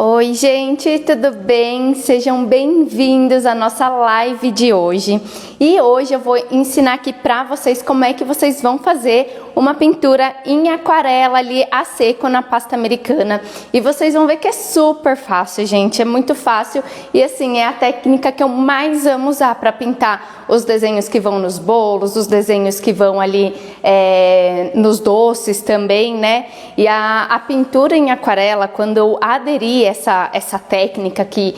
Oi gente, tudo bem? Sejam bem-vindos à nossa live de hoje. E hoje eu vou ensinar aqui pra vocês como é que vocês vão fazer uma pintura em aquarela ali a seco na pasta americana. E vocês vão ver que é super fácil, gente, é muito fácil. E assim, é a técnica que eu mais amo usar para pintar os desenhos que vão nos bolos, os desenhos que vão ali nos doces também, né? E a pintura em aquarela, quando eu aderi essa técnica aqui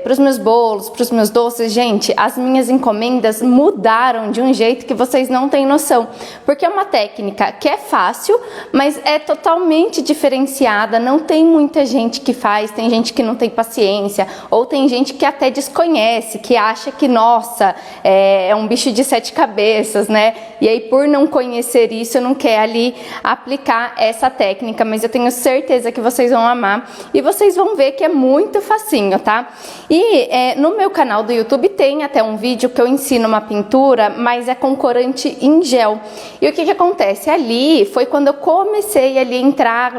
para os meus bolos, para os meus doces, gente, as minhas encomendas mudaram de um jeito que vocês não têm noção, porque é uma técnica que é fácil, mas é totalmente diferenciada, não tem muita gente que faz, tem gente que não tem paciência, ou tem gente que até desconhece, que acha que, nossa, é um bicho de 7 cabeças, né? E aí, por não conhecer isso, não quer ali aplicar essa técnica, mas eu tenho certeza que vocês vão amar e vocês vão ver que é muito facinho, tá? E no meu canal do YouTube tem até um vídeo que eu ensino uma pintura, mas é com corante em gel. E o que acontece? Ali foi quando eu comecei ali a entrar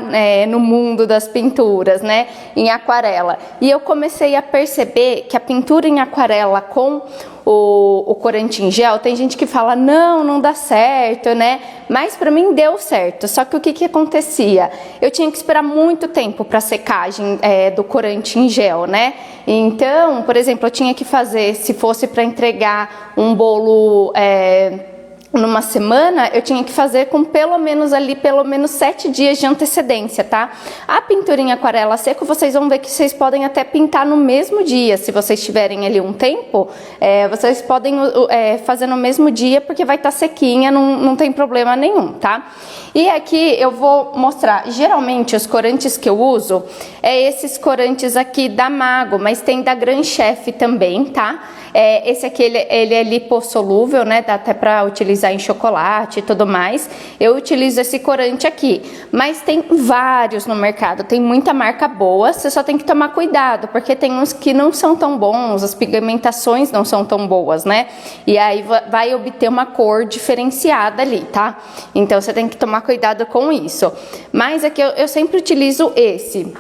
no mundo das pinturas, né? Em aquarela. E eu comecei a perceber que a pintura em aquarela com o corante em gel, tem gente que fala, não dá certo, né? Mas pra mim deu certo. Só que o que acontecia? Eu tinha que esperar muito tempo para secagem do corante em gel, né? Então, por exemplo, eu tinha que fazer, se fosse para entregar um bolo numa semana, eu tinha que fazer com pelo menos 7 dias de antecedência, tá? A pintura em aquarela seco, vocês vão ver que vocês podem até pintar no mesmo dia, se vocês tiverem ali um tempo, vocês podem fazer no mesmo dia, porque vai estar sequinha, não tem problema nenhum, tá? E aqui eu vou mostrar, geralmente os corantes que eu uso, esses corantes aqui da Mago, mas tem da Gran Chef também, tá? Esse aqui, ele é lipossolúvel, né? Dá até pra utilizar em chocolate e tudo mais. Eu utilizo esse corante aqui, mas tem vários no mercado, tem muita marca boa, você só tem que tomar cuidado, porque tem uns que não são tão bons, as pigmentações não são tão boas, né? E aí vai obter uma cor diferenciada ali, tá? Então você tem que tomar cuidado com isso. Mas aqui eu sempre utilizo esse.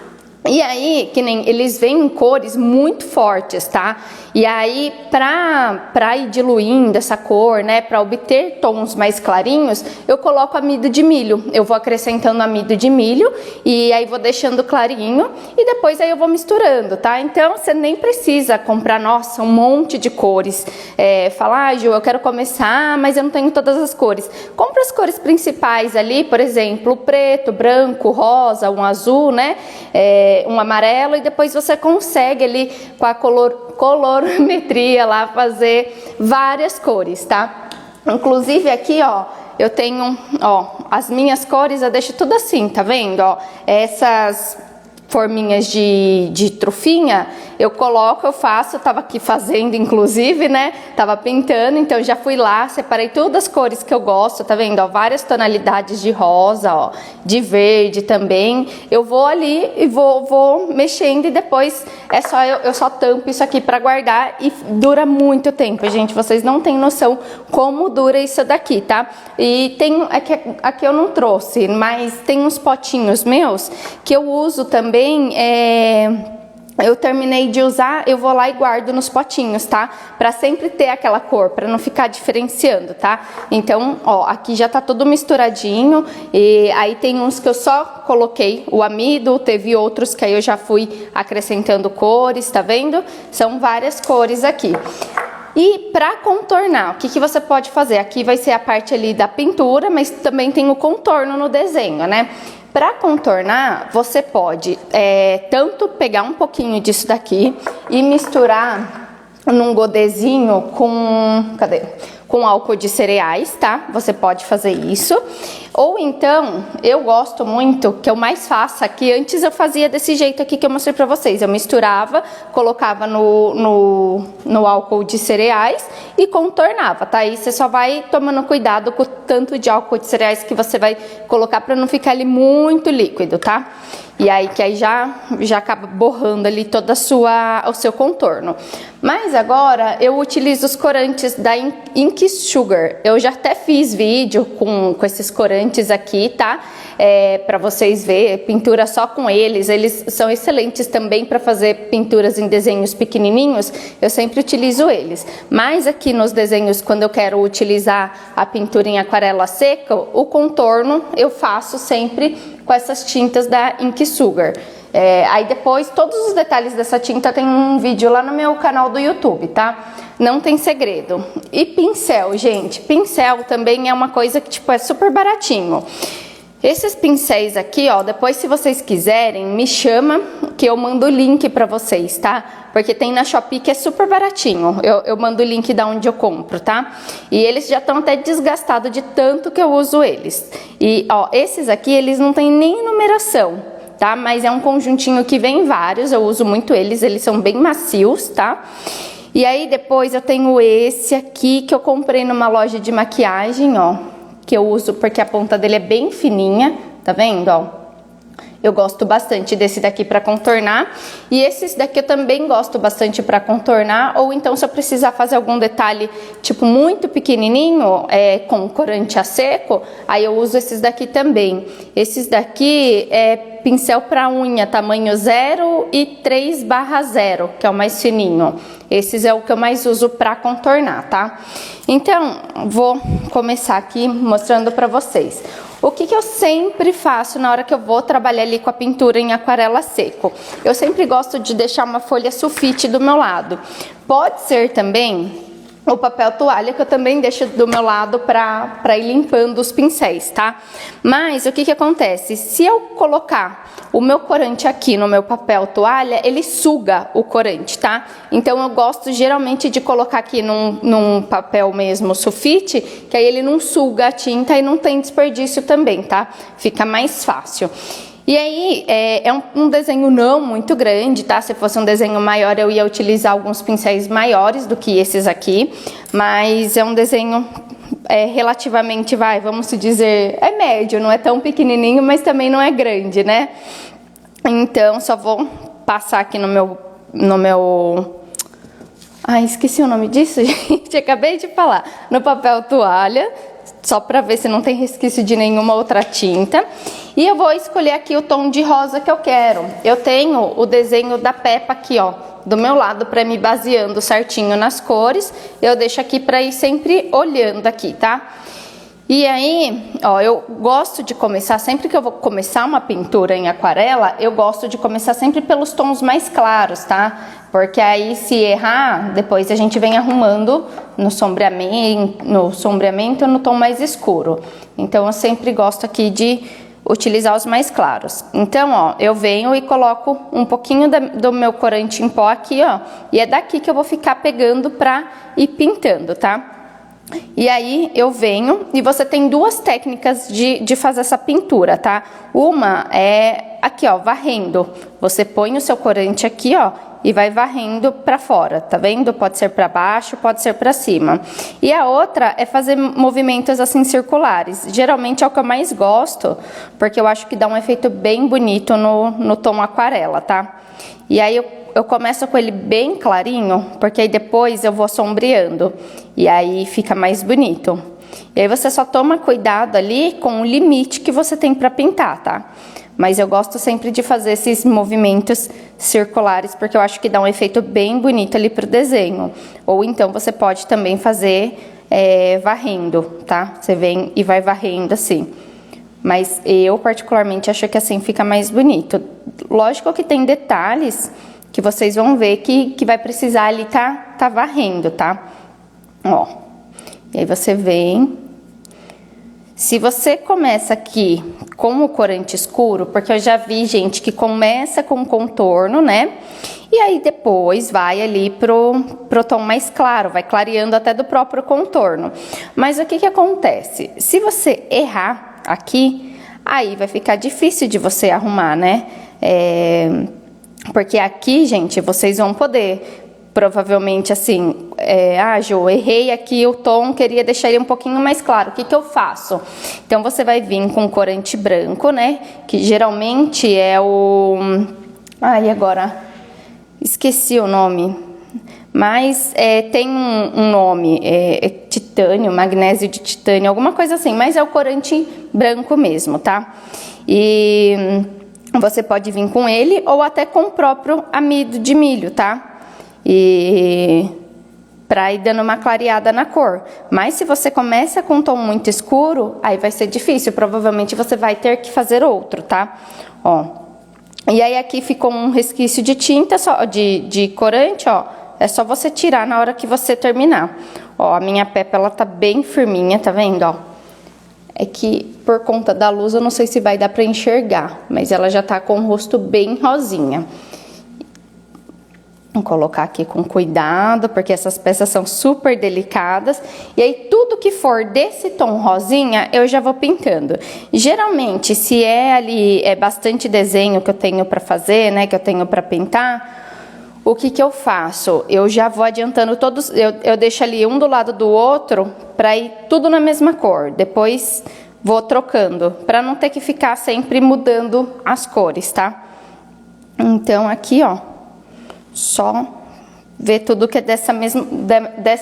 E aí, que nem eles vêm em cores muito fortes, tá? E aí, pra ir diluindo essa cor, né, pra obter tons mais clarinhos, eu coloco amido de milho. Eu vou acrescentando amido de milho e aí vou deixando clarinho e depois aí eu vou misturando, tá? Então, você nem precisa comprar, nossa, um monte de cores. Falar, Ju, eu quero começar, mas eu não tenho todas as cores. Compra as cores principais ali, por exemplo, preto, branco, rosa, um azul, né? Um amarelo, e depois você consegue ali com a colorimetria lá fazer várias cores, tá? Inclusive aqui, ó, eu tenho, ó, as minhas cores eu deixo tudo assim, tá vendo? Ó, essas forminhas de trufinha, eu coloco, eu faço, eu tava aqui fazendo inclusive, né, tava pintando, então já fui lá, separei todas as cores que eu gosto, tá vendo, ó, várias tonalidades de rosa, ó, de verde também, eu vou ali e vou mexendo e depois eu só tampo isso aqui pra guardar e dura muito tempo, gente, vocês não têm noção como dura isso daqui, tá? E tem, aqui eu não trouxe, mas tem uns potinhos meus que eu uso também. Eu terminei de usar, eu vou lá e guardo nos potinhos, tá? Pra sempre ter aquela cor, pra não ficar diferenciando, tá? Então, ó, aqui já tá tudo misturadinho. E aí tem uns que eu só coloquei o amido, teve outros que aí eu já fui acrescentando cores, tá vendo? São várias cores aqui. E para contornar, o que você pode fazer? Aqui vai ser a parte ali da pintura, mas também tem o contorno no desenho, né? Para contornar, você pode tanto pegar um pouquinho disso daqui e misturar num godezinho com álcool de cereais, tá? Você pode fazer isso. Ou então, eu gosto muito, que eu mais faço aqui, antes eu fazia desse jeito aqui que eu mostrei pra vocês. Eu misturava, colocava no álcool de cereais e contornava, tá? Aí você só vai tomando cuidado com o tanto de álcool de cereais que você vai colocar pra não ficar ali muito líquido, tá? E aí que aí já acaba borrando ali todo o seu contorno. Mas agora eu utilizo os corantes da Ink Sugar. Eu já até fiz vídeo com esses corantes corantes aqui, tá? Para vocês verem, pintura só com eles. Eles são excelentes também para fazer pinturas em desenhos pequenininhos. Eu sempre utilizo eles. Mas aqui nos desenhos, quando eu quero utilizar a pintura em aquarela seca, o contorno eu faço sempre com essas tintas da Ink Sugar. Aí depois, todos os detalhes dessa tinta tem um vídeo lá no meu canal do YouTube, tá? Não tem segredo. E pincel, gente. Pincel também é uma coisa que, tipo, é super baratinho. Esses pincéis aqui, ó, depois se vocês quiserem, me chama que eu mando o link pra vocês, tá? Porque tem na Shopee que é super baratinho. Eu mando o link da onde eu compro, tá? E eles já estão até desgastados de tanto que eu uso eles. E, ó, esses aqui, eles não tem nem numeração, tá? Mas é um conjuntinho que vem vários, eu uso muito eles são bem macios, tá? E aí depois eu tenho esse aqui que eu comprei numa loja de maquiagem, ó, que eu uso porque a ponta dele é bem fininha, tá vendo, ó? Eu gosto bastante desse daqui para contornar. E esses daqui eu também gosto bastante para contornar. Ou então se eu precisar fazer algum detalhe, tipo, muito pequenininho, com corante a seco, aí eu uso esses daqui também. Esses daqui é pincel para unha, tamanho 0 e 3/0, que é o mais fininho. Esses é o que eu mais uso para contornar, tá? Então, vou começar aqui mostrando para vocês. O que eu sempre faço na hora que eu vou trabalhar ali com a pintura em aquarela seco? Eu sempre gosto de deixar uma folha sulfite do meu lado. Pode ser também o papel toalha, que eu também deixo do meu lado para ir limpando os pincéis, tá? Mas o que acontece? Se eu colocar o meu corante aqui no meu papel toalha, ele suga o corante, tá? Então eu gosto geralmente de colocar aqui num papel mesmo sulfite, que aí ele não suga a tinta e não tem desperdício também, tá? Fica mais fácil. E aí, é um desenho não muito grande, tá? Se fosse um desenho maior, eu ia utilizar alguns pincéis maiores do que esses aqui. Mas é um desenho relativamente, vamos dizer, é médio, não é tão pequenininho, mas também não é grande, né? Então, só vou passar aqui no meu... Ai, esqueci o nome disso, gente. Acabei de falar. No papel toalha, só para ver se não tem resquício de nenhuma outra tinta. E eu vou escolher aqui o tom de rosa que eu quero. Eu tenho o desenho da Peppa aqui, ó, do meu lado, para me baseando certinho nas cores. Eu deixo aqui para ir sempre olhando aqui, tá? E aí, ó, eu gosto de começar, sempre que eu vou começar uma pintura em aquarela, eu gosto de começar sempre pelos tons mais claros, tá? Porque aí, se errar, depois a gente vem arrumando no sombreamento no tom mais escuro. Então, eu sempre gosto aqui de utilizar os mais claros. Então, ó, eu venho e coloco um pouquinho do meu corante em pó aqui, ó, e é daqui que eu vou ficar pegando pra ir pintando, tá? E aí eu venho, e você tem duas técnicas de fazer essa pintura, tá? Uma é aqui, ó, varrendo. Você põe o seu corante aqui, ó, e vai varrendo pra fora, tá vendo? Pode ser pra baixo, pode ser pra cima. E a outra é fazer movimentos assim circulares. Geralmente é o que eu mais gosto, porque eu acho que dá um efeito bem bonito no tom aquarela, tá? E aí eu começo com ele bem clarinho, porque aí depois eu vou sombreando. E aí fica mais bonito. E aí você só toma cuidado ali com o limite que você tem pra pintar, tá? Mas eu gosto sempre de fazer esses movimentos circulares, porque eu acho que dá um efeito bem bonito ali pro desenho. Ou então você pode também fazer varrendo, tá? Você vem e vai varrendo assim. Mas eu particularmente acho que assim fica mais bonito. Lógico que tem detalhes que vocês vão ver que vai precisar ali tá varrendo, tá? Ó, e aí você vem. Se você começa aqui com o corante escuro, porque eu já vi gente que começa com contorno, né? E aí depois vai ali pro tom mais claro, vai clareando até do próprio contorno. Mas o que acontece? Se você errar aqui, aí vai ficar difícil de você arrumar, né? Porque aqui, gente, vocês vão poder... Provavelmente assim, Jo, errei aqui o tom, queria deixar ele um pouquinho mais claro. O que eu faço? Então, você vai vir com corante branco, né? Que geralmente é o... Ai, agora... Esqueci o nome. Mas tem um nome, titânio, magnésio de titânio, alguma coisa assim, mas é o corante branco mesmo, tá? E você pode vir com ele ou até com o próprio amido de milho, tá? E pra ir dando uma clareada na cor. Mas se você começa com um tom muito escuro, aí vai ser difícil, provavelmente você vai ter que fazer outro, tá? Ó. E aí aqui ficou um resquício de tinta, só de corante, ó. É só você tirar na hora que você terminar. Ó, a minha pepa, ela tá bem firminha, tá vendo, ó? É que por conta da luz eu não sei se vai dar pra enxergar, mas ela já tá com o rosto bem rosinha. Vou colocar aqui com cuidado, porque essas peças são super delicadas. E aí, tudo que for desse tom rosinha, eu já vou pintando. Geralmente, se é ali, é bastante desenho que eu tenho pra fazer, né, que eu tenho pra pintar, o que que eu faço? Eu já vou adiantando todos, eu deixo ali um do lado do outro, pra ir tudo na mesma cor. Depois, vou trocando, pra não ter que ficar sempre mudando as cores, tá? Então, aqui, ó. Só ver tudo que é dessa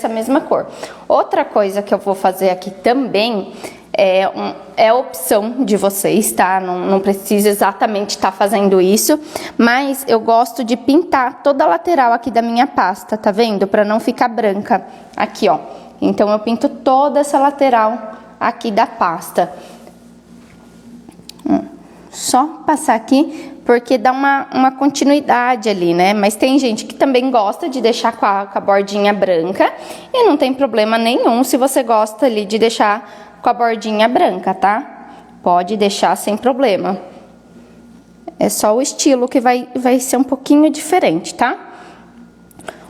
mesma cor. Outra coisa que eu vou fazer aqui também é opção de vocês, tá? Não precisa exatamente estar fazendo isso, mas eu gosto de pintar toda a lateral aqui da minha pasta, tá vendo? Pra não ficar branca. Aqui, ó. Então, eu pinto toda essa lateral aqui da pasta. Só passar aqui, porque dá uma continuidade ali, né? Mas tem gente que também gosta de deixar com a bordinha branca. E não tem problema nenhum se você gosta ali de deixar com a bordinha branca, tá? Pode deixar sem problema. É só o estilo que vai ser um pouquinho diferente, tá?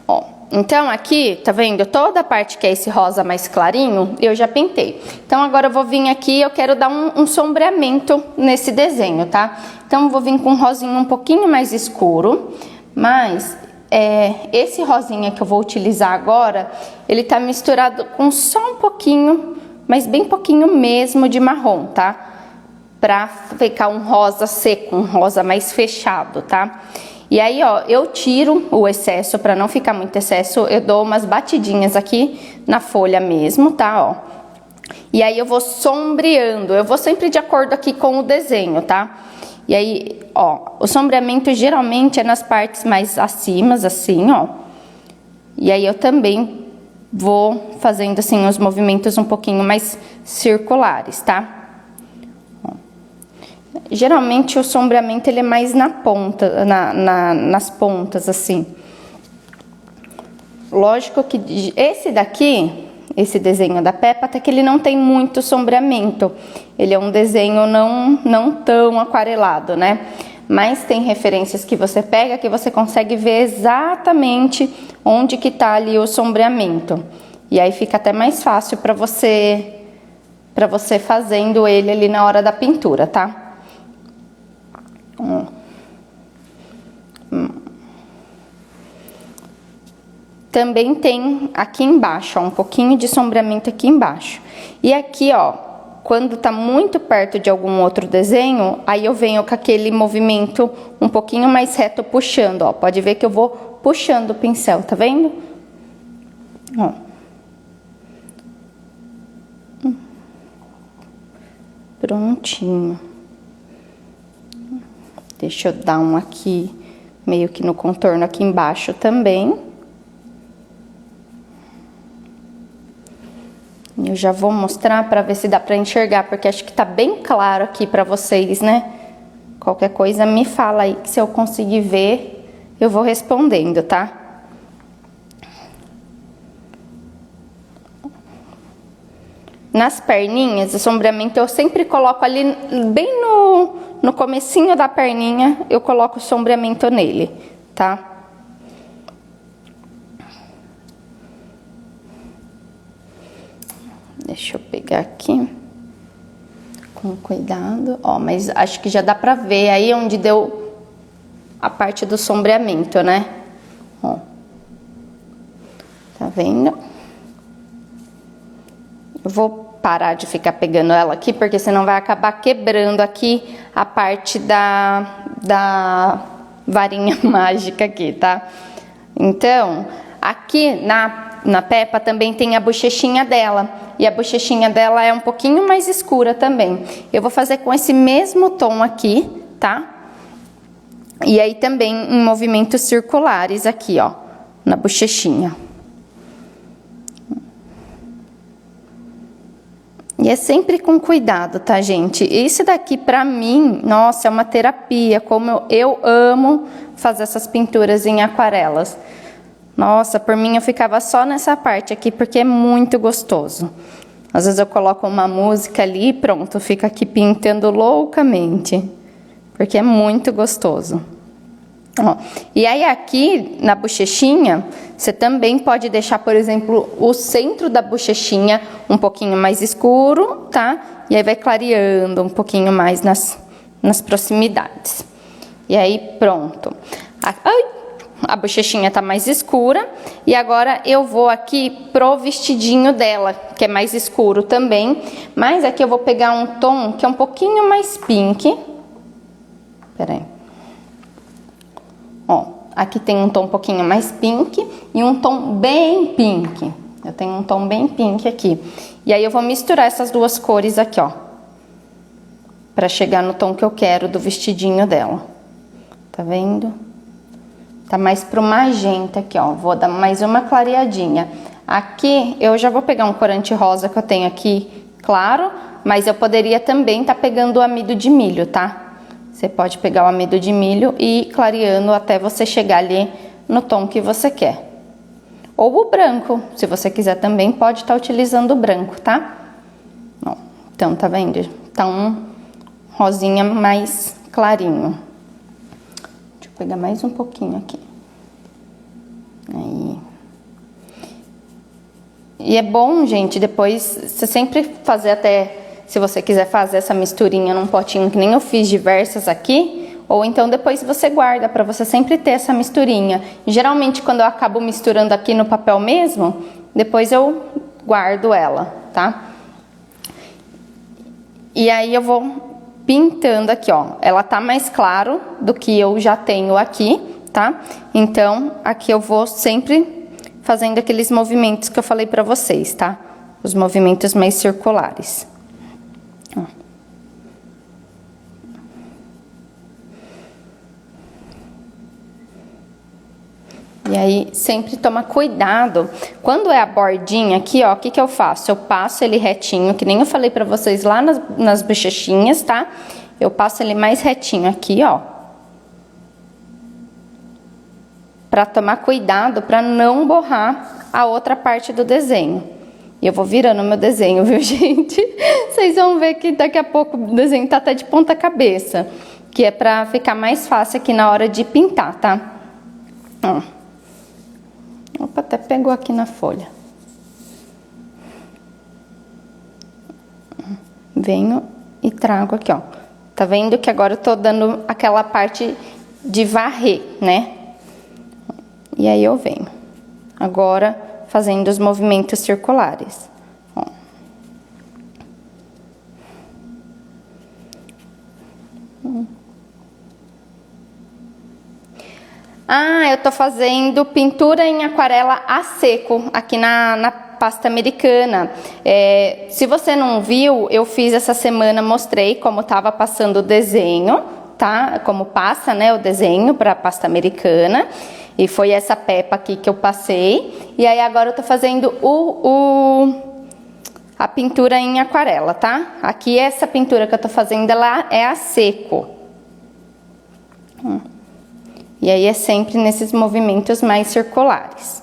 Ó, então aqui, tá vendo? Toda a parte que é esse rosa mais clarinho, eu já pintei. Então agora eu vou vir aqui, eu quero dar um sombreamento nesse desenho, tá? Então, eu vou vir com um rosinho um pouquinho mais escuro, mas esse rosinha que eu vou utilizar agora, ele tá misturado com só um pouquinho, mas bem pouquinho mesmo de marrom, tá? Pra ficar um rosa seco, um rosa mais fechado, tá? E aí, ó, eu tiro o excesso, pra não ficar muito excesso, eu dou umas batidinhas aqui na folha mesmo, tá, ó? E aí, eu vou sombreando, eu vou sempre de acordo aqui com o desenho, tá? E aí, ó, o sombreamento geralmente é nas partes mais acima, assim, ó. E aí eu também vou fazendo, assim, os movimentos um pouquinho mais circulares, tá? Ó. Geralmente o sombreamento, ele é mais na ponta, nas pontas, assim. Lógico que esse daqui, esse desenho da Peppa, até que ele não tem muito sombreamento. Ele é um desenho não tão aquarelado, né? Mas tem referências que você pega que você consegue ver exatamente onde que tá ali o sombreamento. E aí fica até mais fácil para você fazendo ele ali na hora da pintura, tá? Também tem aqui embaixo, ó, um pouquinho de sombreamento aqui embaixo. E aqui, ó, quando tá muito perto de algum outro desenho, aí eu venho com aquele movimento um pouquinho mais reto puxando, ó. Pode ver que eu vou puxando o pincel, tá vendo? Ó. Prontinho. Deixa eu dar um aqui, meio que no contorno aqui embaixo também. Eu já vou mostrar para ver se dá para enxergar, porque acho que tá bem claro aqui para vocês, né? Qualquer coisa me fala aí, que se eu conseguir ver, eu vou respondendo, tá? Nas perninhas, o sombreamento eu sempre coloco ali, bem no comecinho da perninha, eu coloco o sombreamento nele, tá? Deixa eu pegar aqui, com cuidado, ó, mas acho que já dá pra ver aí onde deu a parte do sombreamento, né? Ó, tá vendo? Eu vou parar de ficar pegando ela aqui, porque senão vai acabar quebrando aqui a parte da varinha mágica aqui, tá? Então, aqui na Peppa também tem a bochechinha dela. E a bochechinha dela é um pouquinho mais escura também. Eu vou fazer com esse mesmo tom aqui, tá? E aí também em movimentos circulares aqui, ó, na bochechinha. E é sempre com cuidado, tá, gente? Isso daqui, pra mim, nossa, é uma terapia. Como eu amo fazer essas pinturas em aquarelas. Nossa, por mim eu ficava só nessa parte aqui, porque é muito gostoso. Às vezes eu coloco uma música ali e pronto, fica aqui pintando loucamente. Porque é muito gostoso. Ó, e aí aqui na bochechinha, você também pode deixar, por exemplo, o centro da bochechinha um pouquinho mais escuro, tá? E aí vai clareando um pouquinho mais nas proximidades. E aí pronto. A bochechinha tá mais escura. E agora eu vou aqui pro vestidinho dela, que é mais escuro também. Mas aqui eu vou pegar um tom que é um pouquinho mais pink. Peraí. Ó, aqui tem um tom um pouquinho mais pink e um tom bem pink. Eu tenho um tom bem pink aqui. E aí eu vou misturar essas duas cores aqui, ó. Pra chegar no tom que eu quero do vestidinho dela. Tá vendo? Tá mais pro magenta aqui, ó. Vou dar mais uma clareadinha. Aqui eu já vou pegar um corante rosa que eu tenho aqui, claro. Mas eu poderia também tá pegando o amido de milho, tá? Você pode pegar o amido de milho e ir clareando até você chegar ali no tom que você quer. Ou o branco, se você quiser também pode estar utilizando o branco, tá? Ó, então, tá vendo? Tá um rosinha mais clarinho. Deixa eu pegar mais um pouquinho aqui. Aí. E é bom, gente, depois você sempre fazer até... Se você quiser fazer essa misturinha num potinho que nem eu fiz diversas aqui, ou então depois você guarda para você sempre ter essa misturinha. Geralmente quando eu acabo misturando aqui no papel mesmo, depois eu guardo ela, tá? E aí eu vou pintando aqui, ó. Ela tá mais claro do que eu já tenho aqui, tá? Então aqui eu vou sempre fazendo aqueles movimentos que eu falei para vocês, tá? Os movimentos mais circulares. E aí, sempre toma cuidado. Quando é a bordinha aqui, ó, o que que eu faço? Eu passo ele retinho, que nem eu falei pra vocês lá nas bochechinhas, tá? Eu passo ele mais retinho aqui, ó. Pra tomar cuidado, pra não borrar a outra parte do desenho. E eu vou virando o meu desenho, viu, gente? Vocês vão ver que daqui a pouco o desenho tá até de ponta cabeça. Que é pra ficar mais fácil aqui na hora de pintar, tá? Ó. Opa, até pegou aqui na folha. Venho e trago aqui, ó. Tá vendo que agora eu tô dando aquela parte de varrer, né? E aí eu venho. Agora, fazendo os movimentos circulares. Ó. Ah, eu tô fazendo pintura em aquarela a seco, aqui na pasta americana. Se você não viu, eu fiz essa semana, mostrei como tava passando o desenho, tá? Como passa, né, o desenho pra pasta americana. E foi essa Peppa aqui que eu passei. E aí agora eu tô fazendo a pintura em aquarela, tá? Aqui essa pintura que eu tô fazendo, ela é a seco. E aí é sempre nesses movimentos mais circulares.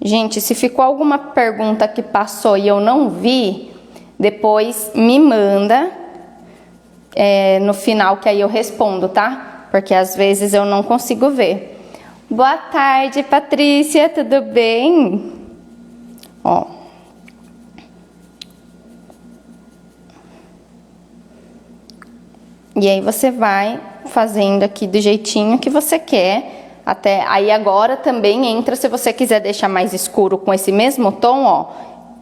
Gente, se ficou alguma pergunta que passou e eu não vi, depois me manda no final, que aí eu respondo, tá? Porque às vezes eu não consigo ver. Boa tarde, Patrícia, tudo bem? Ó. E aí você vai fazendo aqui do jeitinho que você quer. Até aí agora também entra, se você quiser deixar mais escuro com esse mesmo tom, ó.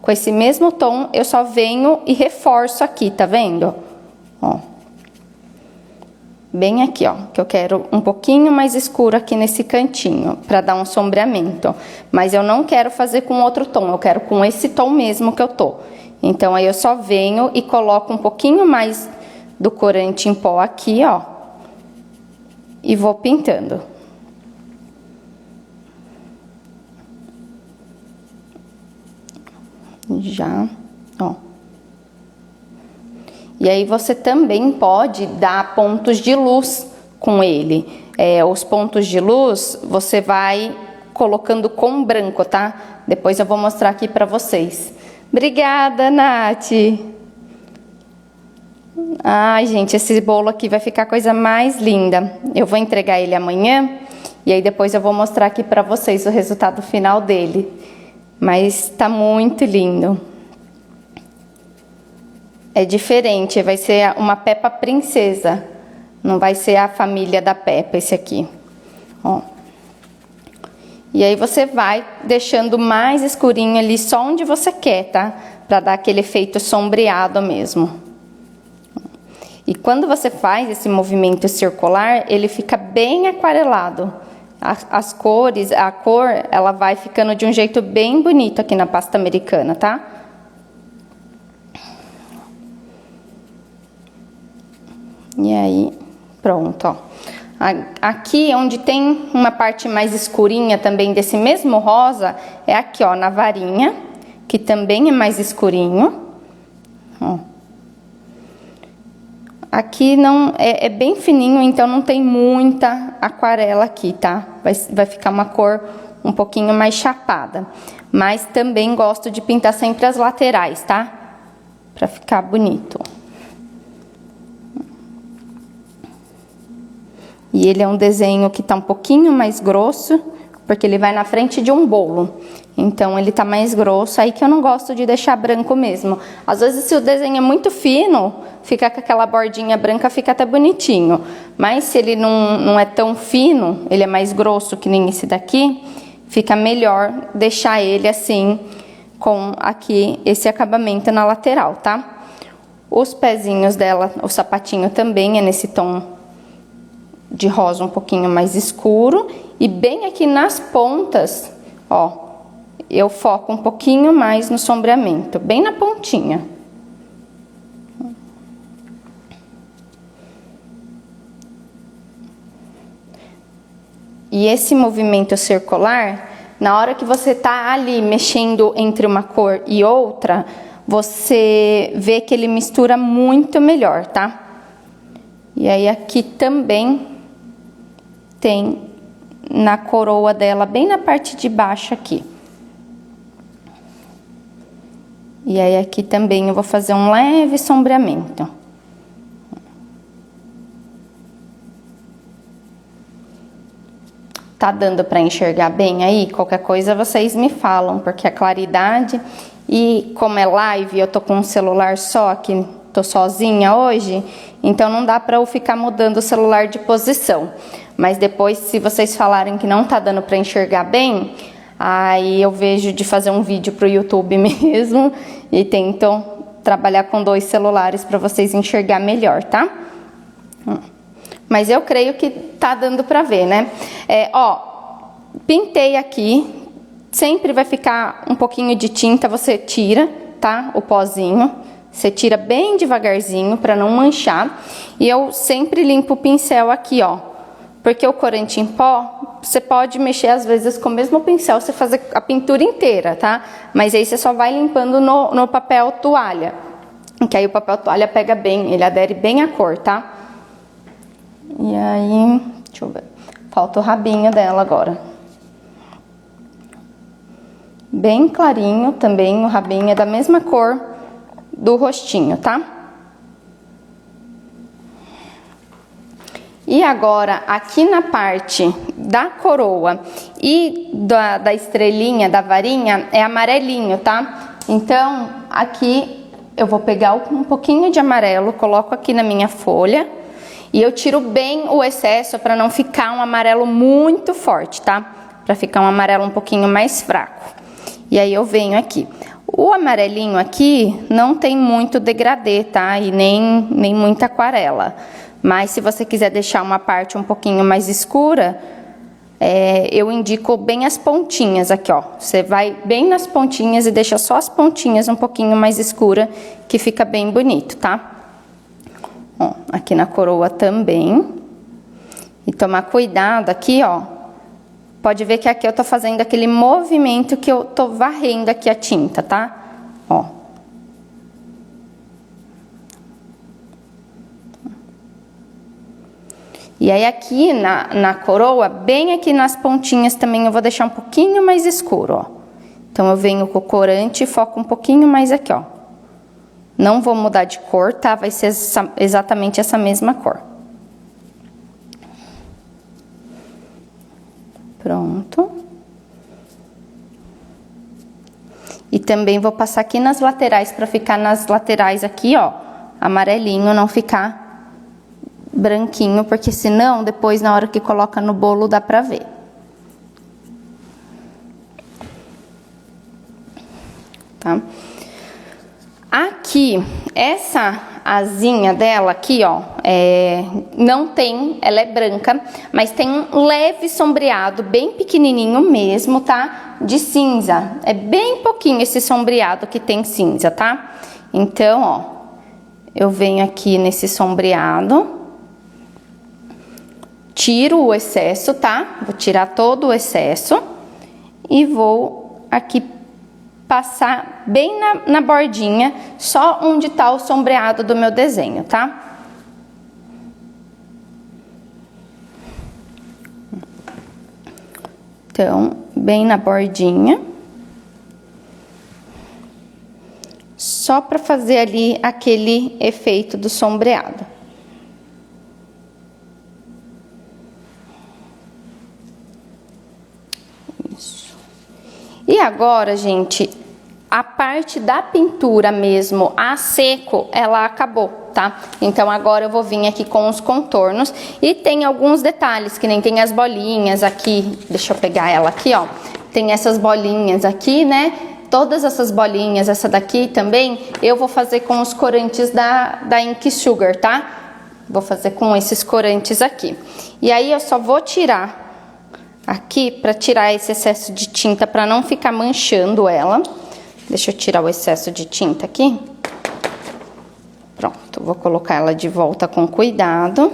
Com esse mesmo tom, eu só venho e reforço aqui, tá vendo? Ó. Bem aqui, ó, que eu quero um pouquinho mais escuro aqui nesse cantinho, pra dar um sombreamento. Mas eu não quero fazer com outro tom, eu quero com esse tom mesmo que eu tô. Então, aí eu só venho e coloco um pouquinho mais do corante em pó aqui, ó. E vou pintando. Já, ó. E aí você também pode dar pontos de luz com ele. Os pontos de luz você vai colocando com branco, tá? Depois eu vou mostrar aqui pra vocês. Obrigada, Nath! Ai, gente, esse bolo aqui vai ficar a coisa mais linda. Eu vou entregar ele amanhã e aí depois eu vou mostrar aqui pra vocês o resultado final dele. Mas tá muito lindo. É diferente, vai ser uma Peppa princesa. Não vai ser a família da Peppa esse aqui. Ó. E aí você vai deixando mais escurinho ali só onde você quer, tá? Pra dar aquele efeito sombreado mesmo. E quando você faz esse movimento circular, ele fica bem aquarelado. As cores, a cor, ela vai ficando de um jeito bem bonito aqui na pasta americana, tá? E aí, pronto, ó. Aqui, onde tem uma parte mais escurinha também desse mesmo rosa, é aqui, ó, na varinha, que também é mais escurinho, ó. Aqui não é bem fininho, então não tem muita aquarela aqui, tá? Vai ficar uma cor um pouquinho mais chapada. Mas também gosto de pintar sempre as laterais, tá? Pra ficar bonito. E ele é um desenho que tá um pouquinho mais grosso, porque ele vai na frente de um bolo. Então, ele tá mais grosso, aí que eu não gosto de deixar branco mesmo. Às vezes, se o desenho é muito fino, fica com aquela bordinha branca, fica até bonitinho. Mas se ele não é tão fino, ele é mais grosso que nem esse daqui, fica melhor deixar ele assim, com aqui esse acabamento na lateral, tá? Os pezinhos dela, o sapatinho também é nesse tom de rosa um pouquinho mais escuro. E bem aqui nas pontas, ó, eu foco um pouquinho mais no sombreamento, bem na pontinha. E esse movimento circular, na hora que você tá ali mexendo entre uma cor e outra, você vê que ele mistura muito melhor, tá? E aí aqui também tem na coroa dela, bem na parte de baixo aqui. E aí aqui também eu vou fazer um leve sombreamento. Tá dando pra enxergar bem aí? Qualquer coisa vocês me falam, porque a claridade e como é live, eu tô com um celular só aqui, tô sozinha hoje, então não dá pra eu ficar mudando o celular de posição. Mas depois, se vocês falarem que não tá dando pra enxergar bem, aí eu vejo de fazer um vídeo pro YouTube mesmo e tento trabalhar com 2 celulares pra vocês enxergar melhor, tá? Mas eu creio que tá dando pra ver, né? Ó, pintei aqui, sempre vai ficar um pouquinho de tinta, você tira, tá? O pozinho, você tira bem devagarzinho pra não manchar. E eu sempre limpo o pincel aqui, ó. Porque o corante em pó, você pode mexer às vezes com o mesmo pincel, você fazer a pintura inteira, tá? Mas aí você só vai limpando no papel toalha. Que aí o papel toalha pega bem, ele adere bem à cor, tá? E aí, deixa eu ver. Falta o rabinho dela agora. Bem clarinho também, o rabinho é da mesma cor do rostinho, tá? E agora, aqui na parte da coroa e da estrelinha, da varinha, é amarelinho, tá? Então, aqui eu vou pegar um pouquinho de amarelo, coloco aqui na minha folha e eu tiro bem o excesso para não ficar um amarelo muito forte, tá? Para ficar um amarelo um pouquinho mais fraco. E aí eu venho aqui. O amarelinho aqui não tem muito degradê, tá? E nem muita aquarela. Mas se você quiser deixar uma parte um pouquinho mais escura, eu indico bem as pontinhas aqui, ó. Você vai bem nas pontinhas e deixa só as pontinhas um pouquinho mais escura, que fica bem bonito, tá? Ó, aqui na coroa também. E tomar cuidado aqui, ó. Pode ver que aqui eu tô fazendo aquele movimento que eu tô varrendo aqui a tinta, tá? Ó. E aí aqui na coroa, bem aqui nas pontinhas também eu vou deixar um pouquinho mais escuro, ó. Então eu venho com o corante e foco um pouquinho mais aqui, ó. Não vou mudar de cor, tá? Vai ser exatamente essa mesma cor. Pronto. E também vou passar aqui nas laterais, pra ficar nas laterais aqui, ó, amarelinho, não ficar branquinho, porque senão depois na hora que coloca no bolo dá pra ver. Tá? Aqui, essa asinha dela aqui, ó, não tem, ela é branca, mas tem um leve sombreado, bem pequenininho mesmo, tá? De cinza. É bem pouquinho esse sombreado que tem cinza, tá? Então, ó, eu venho aqui nesse sombreado, tiro o excesso, tá? Vou tirar todo o excesso e vou aqui passar bem na bordinha, só onde tá o sombreado do meu desenho, tá? Então, bem na bordinha. Só pra fazer ali aquele efeito do sombreado. E agora, gente, a parte da pintura mesmo a seco, ela acabou, tá? Então agora eu vou vir aqui com os contornos e tem alguns detalhes, que nem tem as bolinhas aqui, deixa eu pegar ela aqui, ó. Tem essas bolinhas aqui, né? Todas essas bolinhas, essa daqui também, eu vou fazer com os corantes da Ink Sugar, tá? Vou fazer com esses corantes aqui. E aí eu só vou tirar aqui para tirar esse excesso de tinta, para não ficar manchando ela. Deixa eu tirar o excesso de tinta aqui. Pronto, vou colocar ela de volta com cuidado.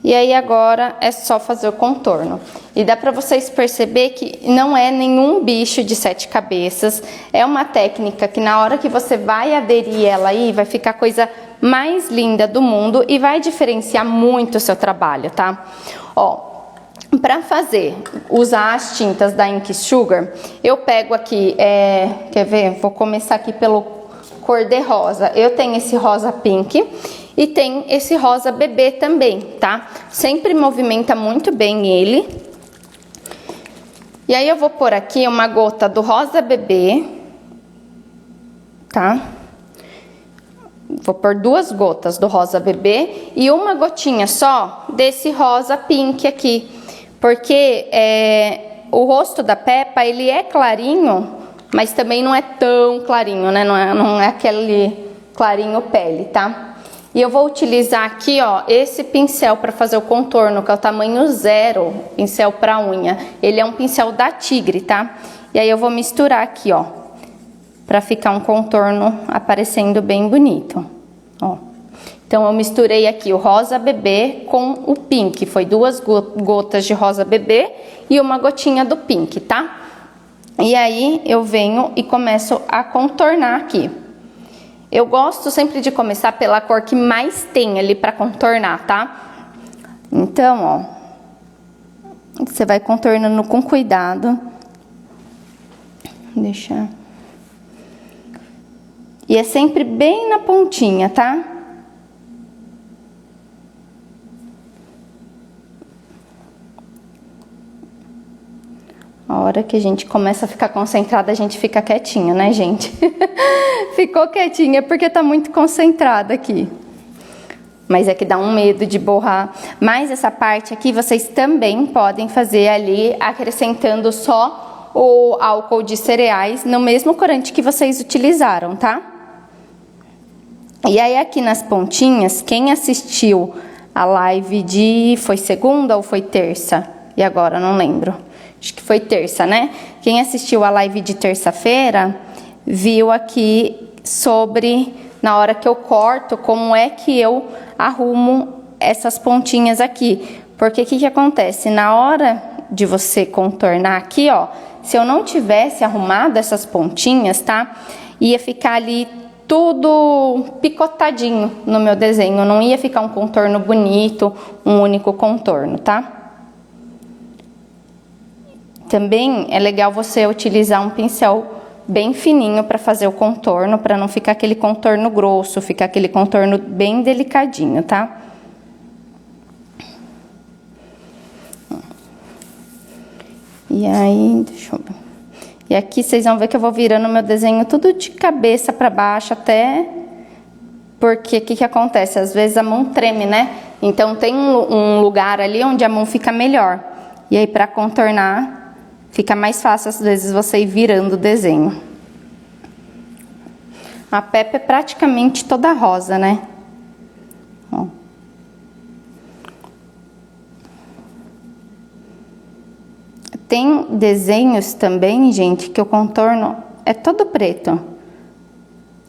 E aí agora é só fazer o contorno. E dá para vocês perceber que não é nenhum bicho de 7 cabeças. É uma técnica que na hora que você vai aderir ela aí, vai ficar a coisa mais linda do mundo e vai diferenciar muito o seu trabalho, tá? Ó, para fazer, usar as tintas da Ink Sugar, eu pego aqui, quer ver? Vou começar aqui pelo cor de rosa. Eu tenho esse rosa pink e tem esse rosa bebê também, tá? Sempre movimenta muito bem ele. E aí eu vou pôr aqui uma gota do rosa bebê, tá? Vou pôr 2 gotas do rosa bebê e uma gotinha só desse rosa pink aqui. Porque o rosto da Peppa, ele é clarinho, mas também não é tão clarinho, né? Não é aquele clarinho pele, tá? E eu vou utilizar aqui, ó, esse pincel para fazer o contorno, que é o tamanho 0, pincel para unha. Ele é um pincel da Tigre, tá? E aí eu vou misturar aqui, ó, para ficar um contorno aparecendo bem bonito, ó. Então, eu misturei aqui o rosa bebê com o pink. Foi 2 gotas de rosa bebê e uma gotinha do pink, tá? E aí, eu venho e começo a contornar aqui. Eu gosto sempre de começar pela cor que mais tem ali pra contornar, tá? Então, ó, você vai contornando com cuidado. Deixa. E é sempre bem na pontinha, tá? A hora que a gente começa a ficar concentrada, a gente fica quietinha, né, gente? Ficou quietinha porque tá muito concentrada aqui. Mas é que dá um medo de borrar. Mas essa parte aqui, vocês também podem fazer ali, acrescentando só o álcool de cereais no mesmo corante que vocês utilizaram, tá? E aí, aqui nas pontinhas, quem assistiu a live de... Foi segunda ou foi terça? E agora, não lembro. Acho que foi terça, né? Quem assistiu a live de terça-feira, viu aqui sobre, na hora que eu corto, como é que eu arrumo essas pontinhas aqui. Porque o que acontece? Na hora de você contornar aqui, ó, se eu não tivesse arrumado essas pontinhas, tá? Ia ficar ali tudo picotadinho no meu desenho, não ia ficar um contorno bonito, um único contorno, tá? Também é legal você utilizar um pincel bem fininho para fazer o contorno, para não ficar aquele contorno grosso, ficar aquele contorno bem delicadinho, tá? E aí, deixa eu ver. E aqui vocês vão ver que eu vou virando meu desenho tudo de cabeça para baixo até... Porque o que acontece? Às vezes a mão treme, né? Então tem um lugar ali onde a mão fica melhor. E aí para contornar, fica mais fácil às vezes você ir virando o desenho. A Peppa é praticamente toda rosa, né? Ó. Tem desenhos também, gente, que o contorno é todo preto.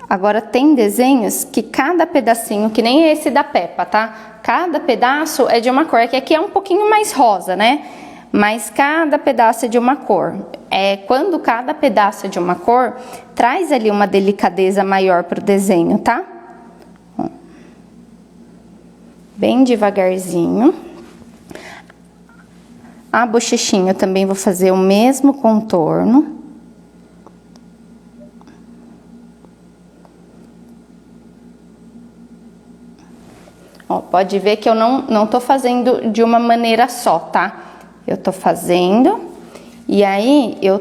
Agora, tem desenhos que cada pedacinho, que nem esse da Peppa, tá? Cada pedaço é de uma cor, que aqui é um pouquinho mais rosa, né? Mas cada pedaço é de uma cor. Quando cada pedaço é de uma cor, traz ali uma delicadeza maior pro desenho, tá? Bem devagarzinho. A bochechinha eu também vou fazer o mesmo contorno. Ó, pode ver que eu não tô fazendo de uma maneira só, tá? Eu tô fazendo, e aí eu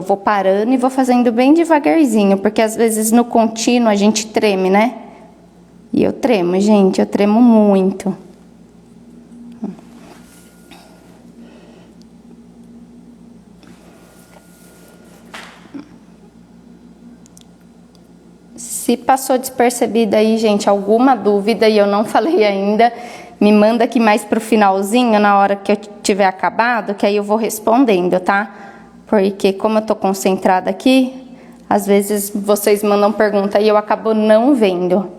vou parando e vou fazendo bem devagarzinho, porque às vezes no contínuo a gente treme, né? E eu tremo, gente, eu tremo muito. Se passou despercebida aí, gente, alguma dúvida e eu não falei ainda, me manda aqui mais pro finalzinho, na hora que eu tiver acabado, que aí eu vou respondendo, tá? Porque como eu tô concentrada aqui, às vezes vocês mandam pergunta e eu acabo não vendo.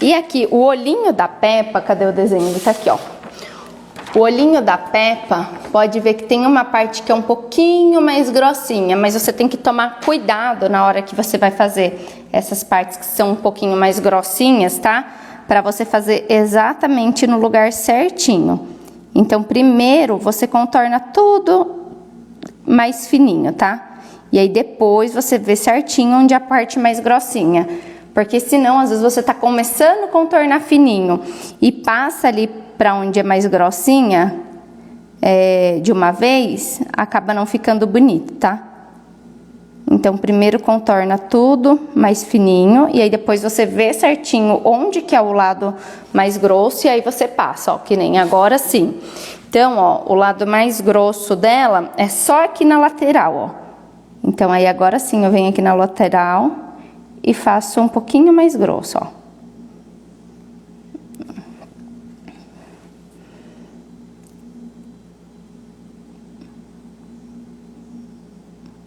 E aqui, o olhinho da Peppa, cadê o desenho? Ele tá aqui, ó. O olhinho da Peppa, pode ver que tem uma parte que é um pouquinho mais grossinha, mas você tem que tomar cuidado na hora que você vai fazer essas partes que são um pouquinho mais grossinhas, tá? Para você fazer exatamente no lugar certinho. Então, primeiro você contorna tudo mais fininho, tá? E aí depois você vê certinho onde é a parte mais grossinha. Porque senão, às vezes você tá começando a contornar fininho e passa ali para onde é mais grossinha, de uma vez, acaba não ficando bonito, tá? Então, primeiro contorna tudo mais fininho, e aí depois você vê certinho onde que é o lado mais grosso, e aí você passa, ó, que nem agora sim. Então, ó, o lado mais grosso dela é só aqui na lateral, ó. Então, aí agora sim eu venho aqui na lateral e faço um pouquinho mais grosso, ó.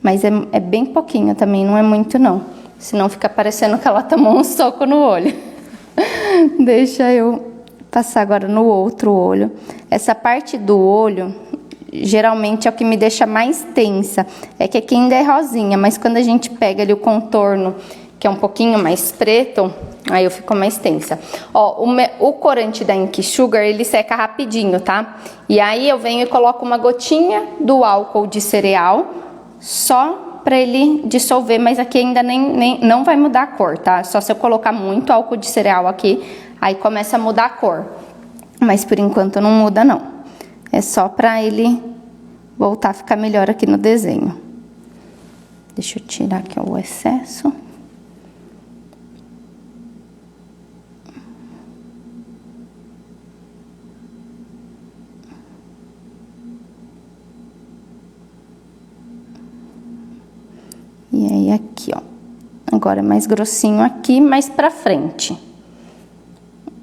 Mas é bem pouquinho também, não é muito não. Senão fica parecendo que ela tomou um soco no olho. Deixa eu passar agora no outro olho. Essa parte do olho, geralmente é o que me deixa mais tensa. É que aqui ainda é rosinha, mas quando a gente pega ali o contorno, que é um pouquinho mais preto, aí eu fico mais tensa. Ó, o corante da Ink Sugar, ele seca rapidinho, tá? E aí eu venho e coloco uma gotinha do álcool de cereal, só para ele dissolver, mas aqui ainda não vai mudar a cor, tá? Só se eu colocar muito álcool de cereal aqui, aí começa a mudar a cor. Mas por enquanto não muda não. É só para ele voltar a ficar melhor aqui no desenho. Deixa eu tirar aqui o excesso. E aí aqui, ó, Agora mais grossinho aqui, mais pra frente.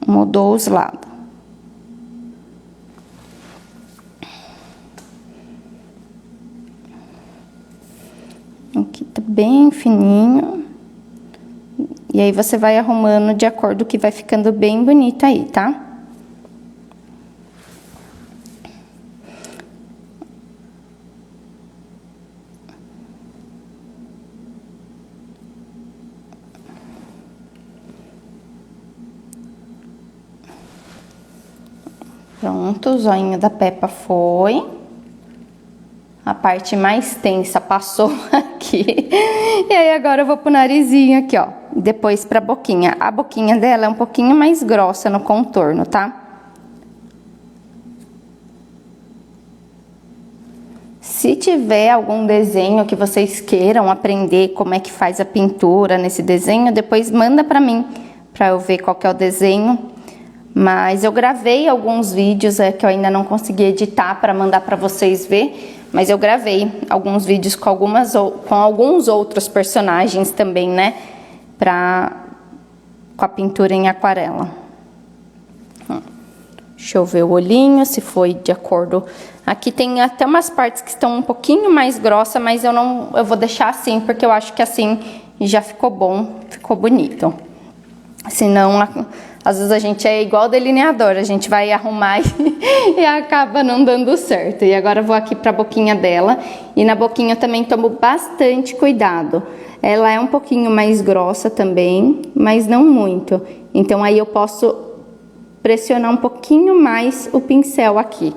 Mudou os lados. Aqui tá bem fininho. E aí, você vai arrumando de acordo que vai ficando bem bonito aí, tá? Pronto, o zoinho da Peppa foi. A parte mais tensa passou aqui. E aí, agora eu vou pro narizinho aqui, ó. Depois pra boquinha. A boquinha dela é um pouquinho mais grossa no contorno, tá? Se tiver algum desenho que vocês queiram aprender como é que faz a pintura nesse desenho, depois manda pra mim, pra eu ver qual que é o desenho. Mas eu gravei alguns vídeos que eu ainda não consegui editar para mandar para vocês ver, mas eu gravei alguns vídeos com alguns outros personagens também, né, com a pintura em aquarela. Deixa eu ver o olhinho, se foi de acordo. Aqui tem até umas partes que estão um pouquinho mais grossa, mas eu vou deixar assim, porque eu acho que assim já ficou bom, ficou bonito. Senão, às vezes a gente é igual delineador, a gente vai arrumar e acaba não dando certo. E agora eu vou aqui pra boquinha dela, e na boquinha eu também tomo bastante cuidado. Ela é um pouquinho mais grossa também, mas não muito. Então aí eu posso pressionar um pouquinho mais o pincel aqui.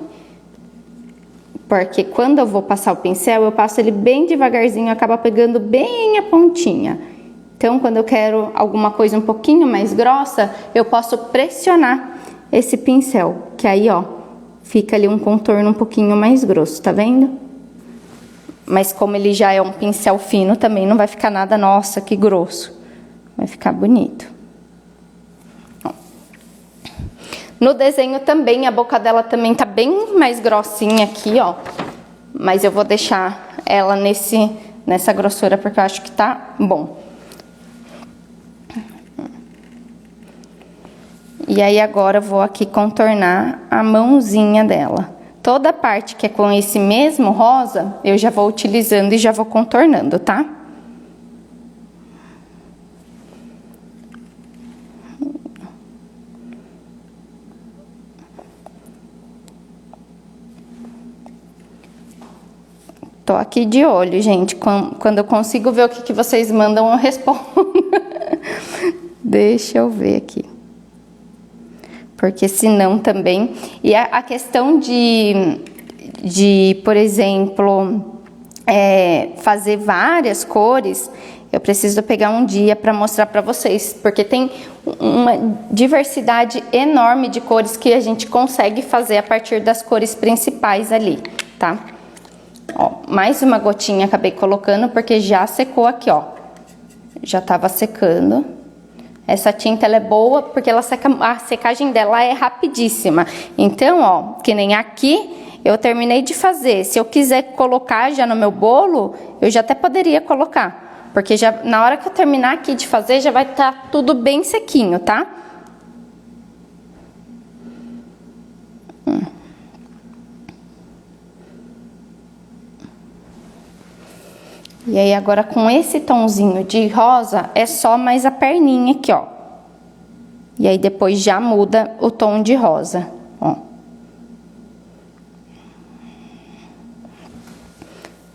Porque quando eu vou passar o pincel, eu passo ele bem devagarzinho, acaba pegando bem a pontinha. Então, quando eu quero alguma coisa um pouquinho mais grossa, eu posso pressionar esse pincel, que aí, ó, fica ali um contorno um pouquinho mais grosso, tá vendo? Mas como ele já é um pincel fino, também não vai ficar nada, nossa, que grosso. Vai ficar bonito. Ó. No desenho também, a boca dela também tá bem mais grossinha aqui, ó. Mas eu vou deixar ela nessa grossura, porque eu acho que tá bom. E aí, agora eu vou aqui contornar a mãozinha dela. Toda a parte que é com esse mesmo rosa, eu já vou utilizando e já vou contornando, tá? Tô aqui de olho, gente. Quando eu consigo ver o que vocês mandam, eu respondo. Deixa eu ver aqui. Porque senão também... E a questão de por exemplo, fazer várias cores, eu preciso pegar um dia para mostrar para vocês. Porque tem uma diversidade enorme de cores que a gente consegue fazer a partir das cores principais ali, tá? Ó, mais uma gotinha acabei colocando porque já secou aqui, ó. Já tava secando. Essa tinta, ela é boa porque ela seca, a secagem dela é rapidíssima. Então, ó, que nem aqui, eu terminei de fazer. Se eu quiser colocar já no meu bolo, eu já até poderia colocar. Porque já, na hora que eu terminar aqui de fazer, já vai estar tudo bem sequinho, tá? E aí, agora com esse tomzinho de rosa, é só mais a perninha aqui, ó. E aí, depois já muda o tom de rosa, ó.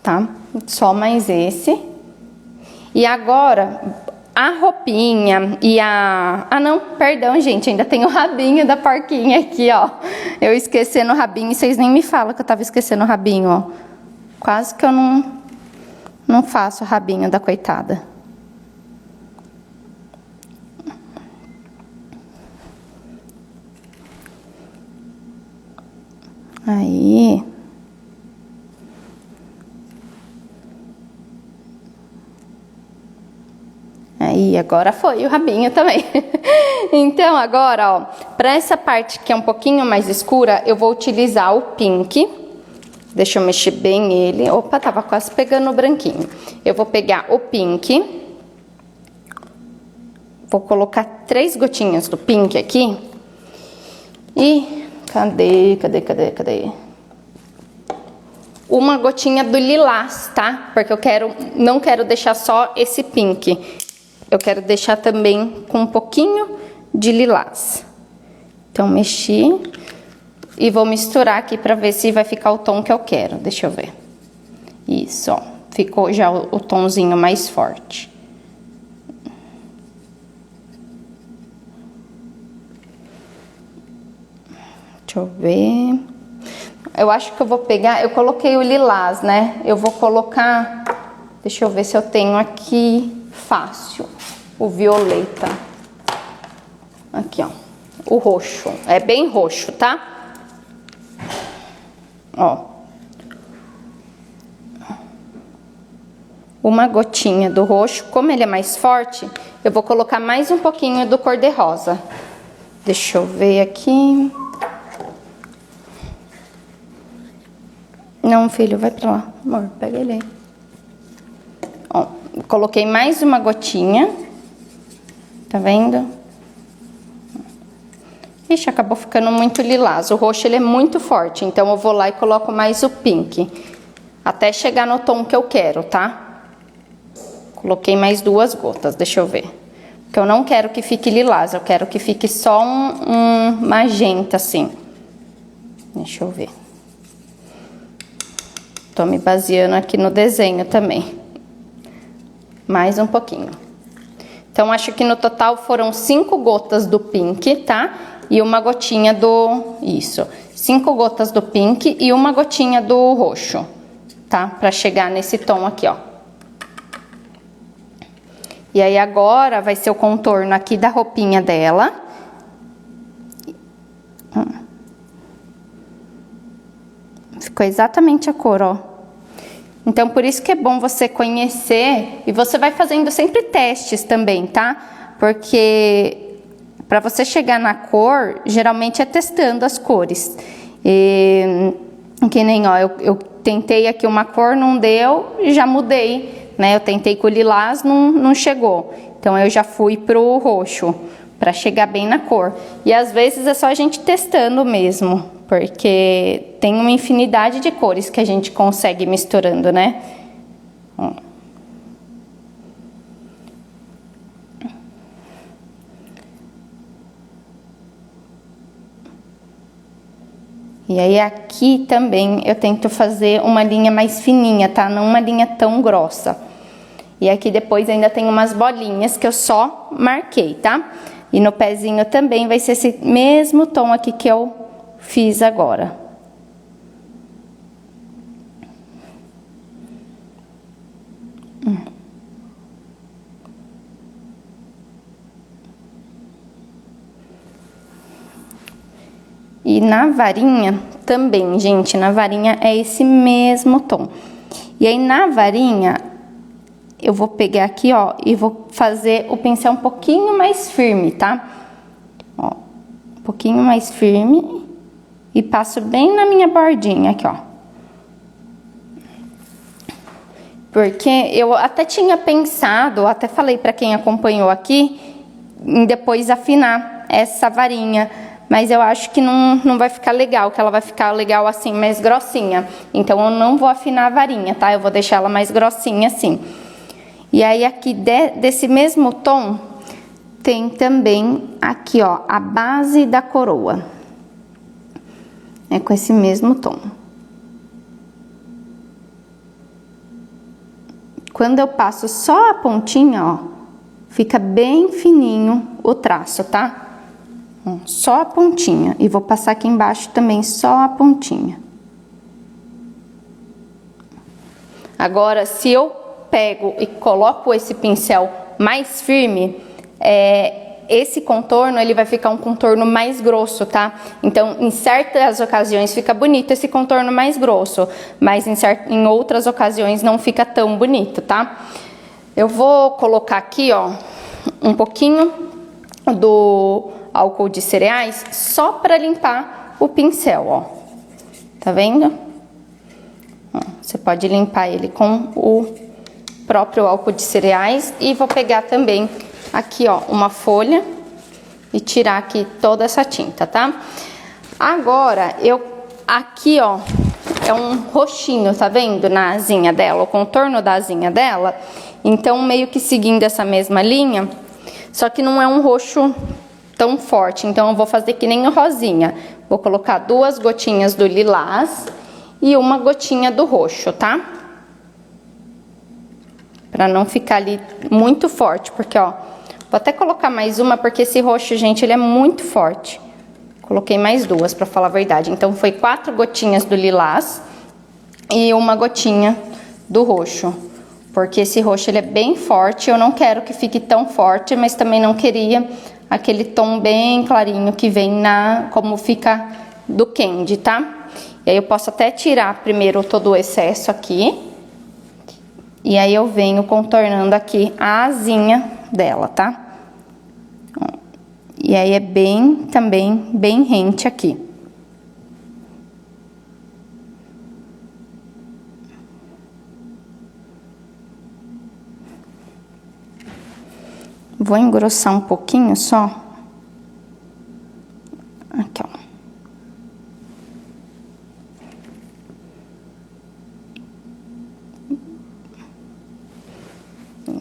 Tá? Só mais esse. E agora, a roupinha e a... Ah, não, perdão, gente, ainda tem o rabinho da porquinha aqui, ó. Eu esquecendo o rabinho, e vocês nem me falam que eu tava esquecendo o rabinho, ó. Quase que eu não faço o rabinho da coitada. Aí. Aí, agora foi o rabinho também. Então, agora, ó, pra essa parte que é um pouquinho mais escura, eu vou utilizar o pink. Deixa eu mexer bem ele. Opa, tava quase pegando o branquinho. Eu vou pegar o pink. Vou colocar 3 gotinhas do pink aqui. E cadê? Uma gotinha do lilás, tá? Porque eu não quero deixar só esse pink. Eu quero deixar também com um pouquinho de lilás. Então, mexi. E vou misturar aqui pra ver se vai ficar o tom que eu quero. Deixa eu ver. Isso, ó. Ficou já o tomzinho mais forte. Deixa eu ver. Eu acho que eu vou pegar... Eu coloquei o lilás, né? Eu vou colocar... Deixa eu ver se eu tenho aqui fácil. O violeta. Aqui, ó. O roxo. É bem roxo, tá? Ó. Uma gotinha do roxo. Como ele é mais forte, eu vou colocar mais um pouquinho do cor-de-rosa. Deixa eu ver aqui... Não, filho, vai pra lá. Amor, pega ele aí. Ó, coloquei mais uma gotinha. Tá vendo? Ixi, acabou ficando muito lilás. O roxo, ele é muito forte. Então, eu vou lá e coloco mais o pink. Até chegar no tom que eu quero, tá? Coloquei mais 2 gotas, deixa eu ver. Porque eu não quero que fique lilás. Eu quero que fique só um magenta, assim. Deixa eu ver. Tô me baseando aqui no desenho também. Mais um pouquinho. Então, acho que no total foram 5 gotas do pink, tá? E uma gotinha do... Isso. 5 gotas do pink e uma gotinha do roxo, tá? Pra chegar nesse tom aqui, ó. E aí, agora vai ser o contorno aqui da roupinha dela. Ficou exatamente a cor, ó. Então, por isso que é bom você conhecer. E você vai fazendo sempre testes também, tá? Porque para você chegar na cor, geralmente é testando as cores. E, que nem, ó, eu tentei aqui uma cor, não deu, já mudei, né? Eu tentei com o lilás, não chegou. Então, eu já fui pro roxo, para chegar bem na cor. E às vezes é só a gente testando mesmo, porque tem uma infinidade de cores que a gente consegue misturando, né? Ó. E aí aqui também eu tento fazer uma linha mais fininha, tá? Não uma linha tão grossa. E aqui depois ainda tem umas bolinhas que eu só marquei, tá? E no pezinho também vai ser esse mesmo tom aqui que eu fiz agora. E na varinha também, gente, na varinha é esse mesmo tom. E aí na varinha eu vou pegar aqui, ó, e vou fazer o pincel um pouquinho mais firme, tá? Ó, um pouquinho mais firme e passo bem na minha bordinha aqui, ó. Porque eu até tinha pensado, até falei pra quem acompanhou aqui, em depois afinar essa varinha. Mas eu acho que não vai ficar legal, que ela vai ficar legal assim, mais grossinha. Então, eu não vou afinar a varinha, tá? Eu vou deixar ela mais grossinha assim. E aí, aqui desse mesmo tom, tem também aqui, ó, a base da coroa. É com esse mesmo tom. Quando eu passo só a pontinha, ó, fica bem fininho o traço, tá? Só a pontinha. E vou passar aqui embaixo também só a pontinha. Agora, se eu pego e coloco esse pincel mais firme, esse contorno, ele vai ficar um contorno mais grosso, tá? Então, em certas ocasiões fica bonito esse contorno mais grosso, mas em outras ocasiões não fica tão bonito, tá? Eu vou colocar aqui, ó, um pouquinho do álcool de cereais só para limpar o pincel, ó. Tá vendo? Ó, você pode limpar ele com o próprio álcool de cereais e vou pegar também aqui, ó, uma folha e tirar aqui toda essa tinta, tá? Agora, aqui, ó, é um roxinho, tá vendo? Na asinha dela, o contorno da asinha dela. Então, meio que seguindo essa mesma linha, só que não é um roxo tão forte. Então, eu vou fazer que nem o rosinha. Vou colocar 2 gotinhas do lilás e uma gotinha do roxo, tá? Pra não ficar ali muito forte, porque, ó, vou até colocar mais uma, porque esse roxo, gente, ele é muito forte. Coloquei mais 2, pra falar a verdade. Então, foi 4 gotinhas do lilás e uma gotinha do roxo. Porque esse roxo, ele é bem forte, eu não quero que fique tão forte, mas também não queria aquele tom bem clarinho que vem como fica do candy, tá? E aí eu posso até tirar primeiro todo o excesso aqui. E aí eu venho contornando aqui a asinha dela, tá? E aí é também bem rente aqui. Vou engrossar um pouquinho só. Aqui, ó.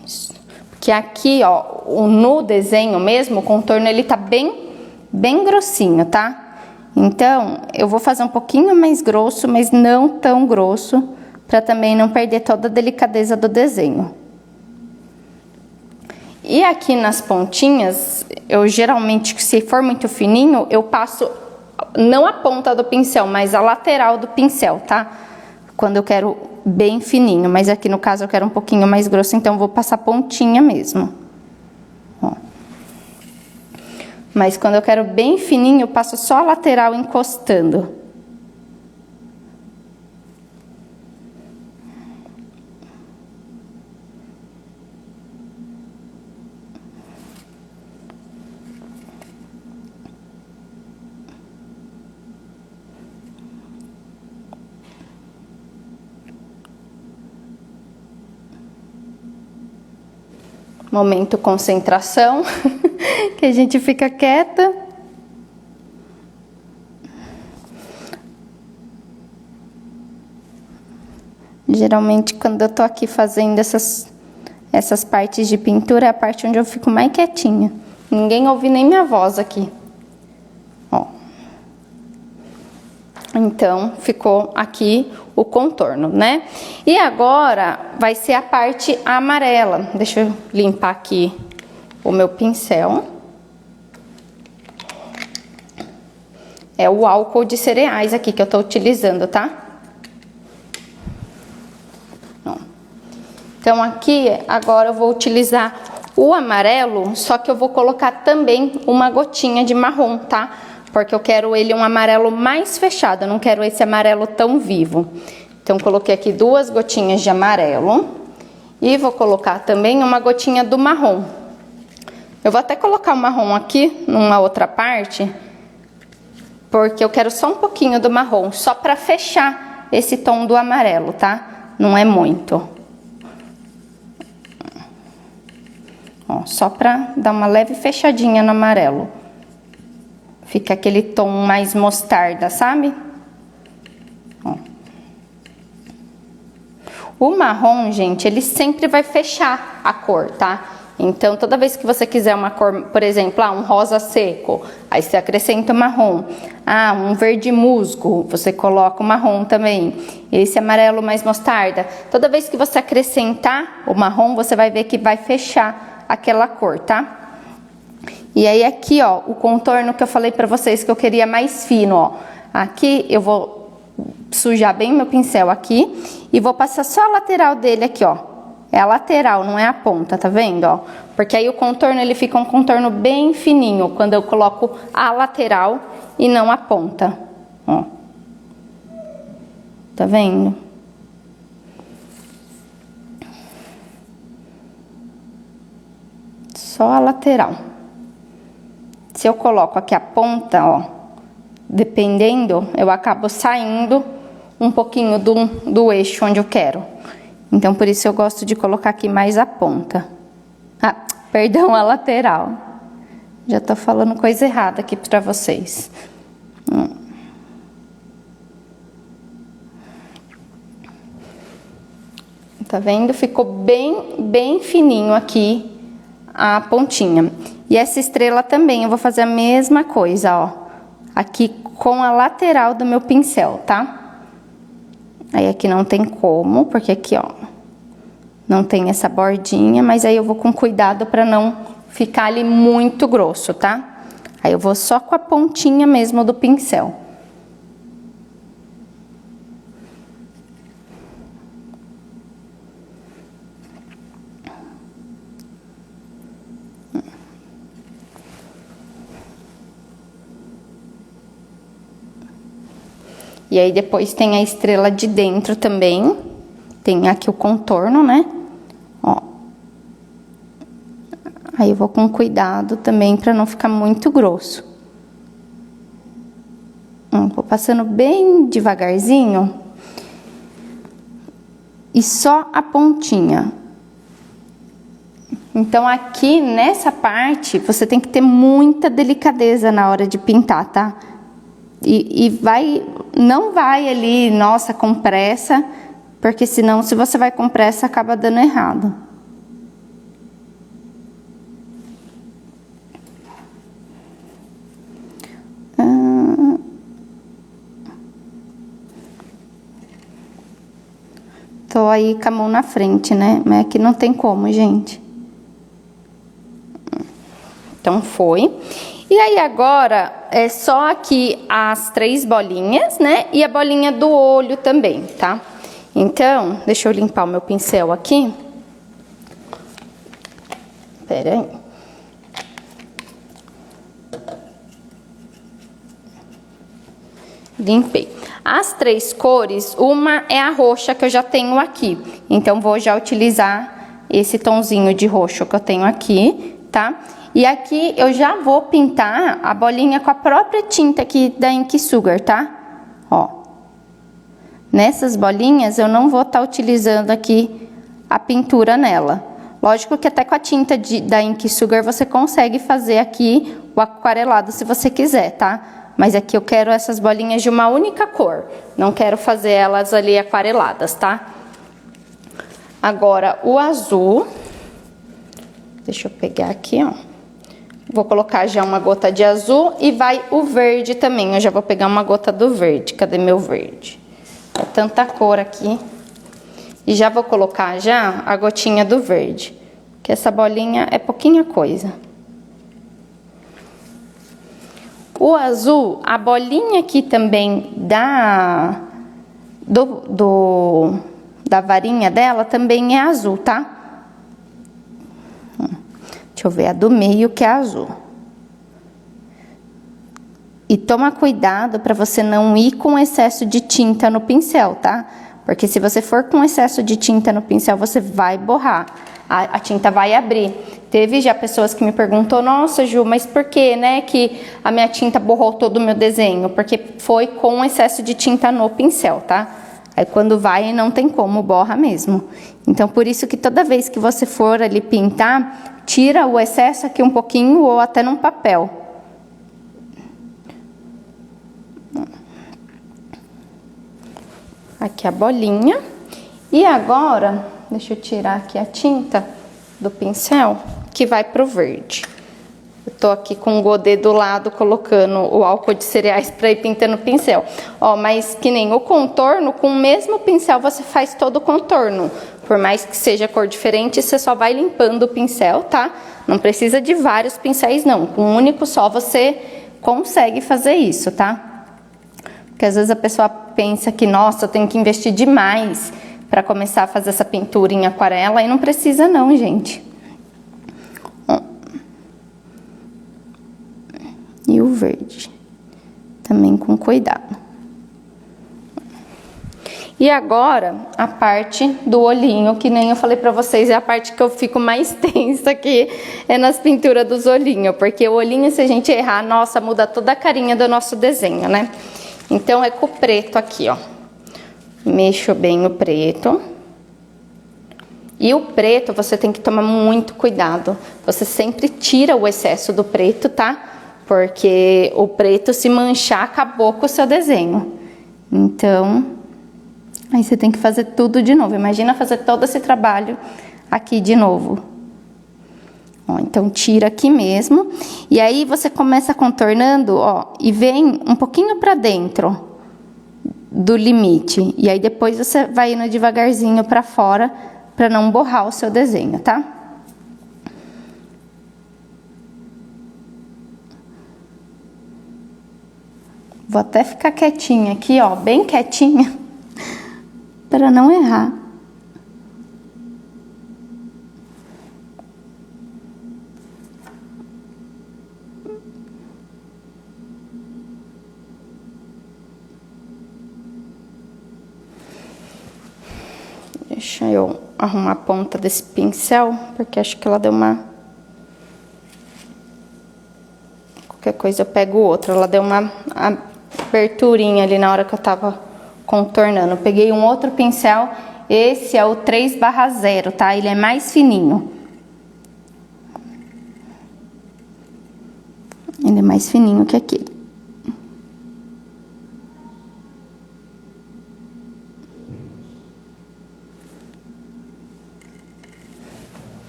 Isso. Porque aqui, ó, no desenho mesmo, o contorno, ele tá bem grossinho, tá? Então, eu vou fazer um pouquinho mais grosso, mas não tão grosso, pra também não perder toda a delicadeza do desenho. E aqui nas pontinhas, eu geralmente, se for muito fininho, eu passo não a ponta do pincel, mas a lateral do pincel, tá? Quando eu quero bem fininho, mas aqui no caso eu quero um pouquinho mais grosso, então eu vou passar pontinha mesmo. Ó. Mas quando eu quero bem fininho, eu passo só a lateral encostando. Momento concentração, que a gente fica quieta. Geralmente, quando eu tô aqui fazendo essas partes de pintura, é a parte onde eu fico mais quietinha. Ninguém ouve nem minha voz aqui. Ó. Então, ficou aqui o contorno, né? E agora vai ser a parte amarela. Deixa eu limpar aqui o meu pincel. É o álcool de cereais aqui que eu tô utilizando, tá? Então, aqui, agora eu vou utilizar o amarelo, só que eu vou colocar também uma gotinha de marrom, tá? Porque eu quero ele um amarelo mais fechado, eu não quero esse amarelo tão vivo. Então, coloquei aqui 2 gotinhas de amarelo. E vou colocar também uma gotinha do marrom. Eu vou até colocar o marrom aqui, numa outra parte, porque eu quero só um pouquinho do marrom, só pra fechar esse tom do amarelo, tá? Não é muito. Ó, só pra dar uma leve fechadinha no amarelo. Fica aquele tom mais mostarda, sabe? Ó. O marrom, gente, ele sempre vai fechar a cor, tá? Então, toda vez que você quiser uma cor, por exemplo, um rosa seco, aí você acrescenta o marrom. Ah, um verde musgo, você coloca o marrom também. Esse amarelo mais mostarda. Toda vez que você acrescentar o marrom, você vai ver que vai fechar aquela cor, tá? E aí aqui, ó, o contorno que eu falei pra vocês que eu queria mais fino, ó. Aqui eu vou sujar bem meu pincel aqui e vou passar só a lateral dele aqui, ó. É a lateral, não é a ponta, tá vendo, ó? Porque aí o contorno, ele fica um contorno bem fininho quando eu coloco a lateral e não a ponta, ó. Tá vendo? Só a lateral. Se eu coloco aqui a ponta, ó, dependendo, eu acabo saindo um pouquinho do eixo onde eu quero. Então, por isso eu gosto de colocar aqui mais a ponta. Ah, Perdão, a lateral. Já tô falando coisa errada aqui pra vocês. Tá vendo? Ficou bem fininho aqui a pontinha. E essa estrela também, eu vou fazer a mesma coisa, ó. Aqui com a lateral do meu pincel, tá? Aí aqui não tem como, porque aqui, ó, não tem essa bordinha, mas aí eu vou com cuidado pra não ficar ali muito grosso, tá? Aí eu vou só com a pontinha mesmo do pincel. E aí depois tem a estrela de dentro também. Tem aqui o contorno, né? Ó. Aí eu vou com cuidado também pra não ficar muito grosso. Vou passando bem devagarzinho. E só a pontinha. Então aqui nessa parte você tem que ter muita delicadeza na hora de pintar, tá? Não vai ali, nossa, com pressa, porque senão, se você vai com pressa, acaba dando errado. Tô aí com a mão na frente, né? Mas aqui não tem como, gente. Então, foi. E aí, agora, é só aqui as 3 bolinhas, né? E a bolinha do olho também, tá? Então, deixa eu limpar o meu pincel aqui. Pera aí. Limpei. As 3 cores, uma é a roxa que eu já tenho aqui. Então, vou já utilizar esse tonzinho de roxo que eu tenho aqui, tá? E aqui eu já vou pintar a bolinha com a própria tinta aqui da Ink Sugar, tá? Ó. Nessas bolinhas eu não vou estar utilizando aqui a pintura nela. Lógico que até com a tinta da Ink Sugar você consegue fazer aqui o aquarelado se você quiser, tá? Mas aqui eu quero essas bolinhas de uma única cor. Não quero fazer elas ali aquareladas, tá? Agora, o azul. Deixa eu pegar aqui, ó. Vou colocar já uma gota de azul e vai o verde também. Eu já vou pegar uma gota do verde. Cadê meu verde? É tanta cor aqui. E já vou colocar já a gotinha do verde. Que essa bolinha é pouquinha coisa. O azul, a bolinha aqui também da varinha dela também é azul, tá? Deixa eu ver a do meio que é azul. E toma cuidado para você não ir com excesso de tinta no pincel, tá? Porque se você for com excesso de tinta no pincel, você vai borrar. A tinta vai abrir. Teve já pessoas que me perguntou, nossa, Ju, mas por que, né, que a minha tinta borrou todo o meu desenho? Porque foi com excesso de tinta no pincel, tá? Aí quando vai, não tem como, borra mesmo. Então, por isso que toda vez que você for ali pintar, tira o excesso aqui um pouquinho ou até num papel. Aqui a bolinha. E agora, deixa eu tirar aqui a tinta do pincel, que vai pro verde. Eu tô aqui com o godê do lado, colocando o álcool de cereais para ir pintando o pincel. Ó, mas que nem o contorno, com o mesmo pincel você faz todo o contorno. Por mais que seja cor diferente, você só vai limpando o pincel, tá? Não precisa de vários pincéis, não. Com um único só você consegue fazer isso, tá? Porque às vezes a pessoa pensa que, nossa, eu tenho que investir demais para começar a fazer essa pintura em aquarela. E não precisa não, gente. E o verde. Também com cuidado. E agora, a parte do olhinho, que nem eu falei pra vocês, é a parte que eu fico mais tensa aqui, é nas pinturas dos olhinhos. Porque o olhinho, se a gente errar, nossa, muda toda a carinha do nosso desenho, né? Então, é com o preto aqui, ó. Mexo bem o preto. E o preto você tem que tomar muito cuidado. Você sempre tira o excesso do preto, tá? Porque o preto, se manchar, acabou com o seu desenho. Então, aí você tem que fazer tudo de novo. Imagina fazer todo esse trabalho aqui de novo. Ó, então, tira aqui mesmo. E aí, você começa contornando, ó, e vem um pouquinho pra dentro do limite. E aí, depois você vai indo devagarzinho pra fora, pra não borrar o seu desenho, tá? Vou até ficar quietinha aqui, ó, bem quietinha, para não errar. Deixa eu arrumar a ponta desse pincel, porque acho que ela deu uma... Qualquer coisa eu pego outra, ela deu uma aberturinha ali na hora que eu tava contornando. Eu peguei um outro pincel, esse é o 3/0, tá? Ele é mais fininho. Ele é mais fininho que aquele.